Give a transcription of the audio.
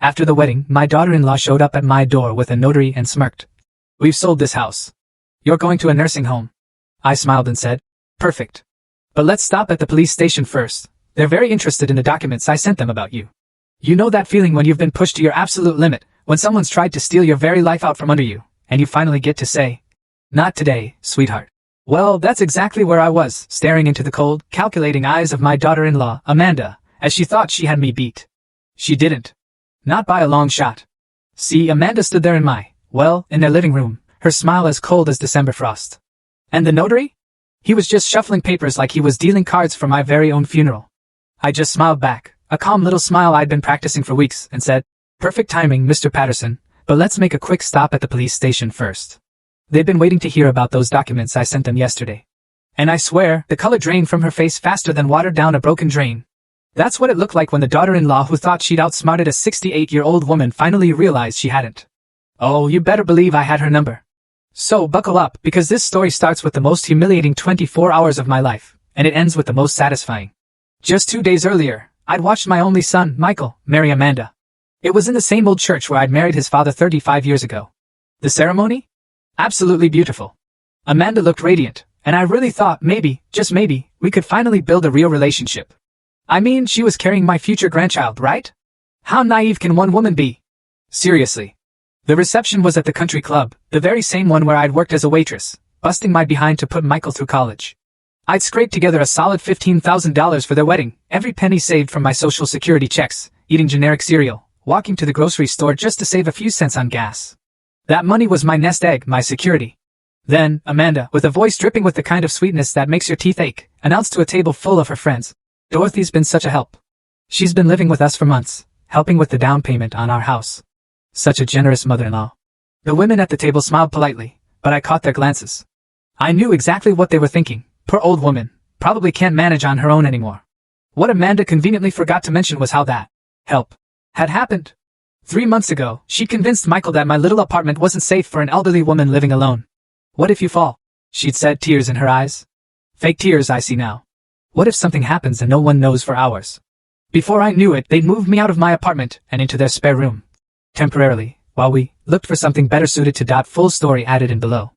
After the wedding, my daughter-in-law showed up at my door with a notary and smirked. "We've sold this house. You're going to a nursing home." I smiled and said, "Perfect. But let's stop at the police station first. They're very interested in the documents I sent them about you. You know that feeling when you've been pushed to your absolute limit, when someone's tried to steal your very life out from under you, and you finally get to say, 'Not today, sweetheart.'" Well, that's exactly where I was, staring into the cold, calculating eyes of my daughter-in-law, Amanda, as she thought she had me beat. She didn't. Not by a long shot. See, Amanda stood there in their living room, her smile as cold as December frost. And the notary? He was just shuffling papers like he was dealing cards for my very own funeral. I just smiled back, a calm little smile I'd been practicing for weeks, and said, "Perfect timing, Mr. Patterson, but let's make a quick stop at the police station first. They've been waiting to hear about those documents I sent them yesterday." And I swear, the color drained from her face faster than water down a broken drain. That's what it looked like when the daughter-in-law who thought she'd outsmarted a 68-year-old woman finally realized she hadn't. Oh, you better believe I had her number. So buckle up, because this story starts with the most humiliating 24 hours of my life, and it ends with the most satisfying. Just 2 days earlier, I'd watched my only son, Michael, marry Amanda. It was in the same old church where I'd married his father 35 years ago. The ceremony? Absolutely beautiful. Amanda looked radiant, and I really thought maybe, just maybe, we could finally build a real relationship. I mean, she was carrying my future grandchild, right? How naive can one woman be? Seriously. The reception was at the country club, the very same one where I'd worked as a waitress, busting my behind to put Michael through college. I'd scraped together a solid $15,000 for their wedding, every penny saved from my social security checks, eating generic cereal, walking to the grocery store just to save a few cents on gas. That money was my nest egg, my security. Then, Amanda, with a voice dripping with the kind of sweetness that makes your teeth ache, announced to a table full of her friends, "Dorothy's been such a help. She's been living with us for months, helping with the down payment on our house. Such a generous mother-in-law." The women at the table smiled politely, but I caught their glances. I knew exactly what they were thinking. Poor old woman, probably can't manage on her own anymore. What Amanda conveniently forgot to mention was how that help had happened. 3 months ago, she convinced Michael that my little apartment wasn't safe for an elderly woman living alone. "What if you fall?" she'd said, tears in her eyes. Fake tears, I see now. What if something happens and no one knows for hours? Before I knew it, they'd moved me out of my apartment and into their spare room. Temporarily, while we looked for something better suited to. Full story added in below.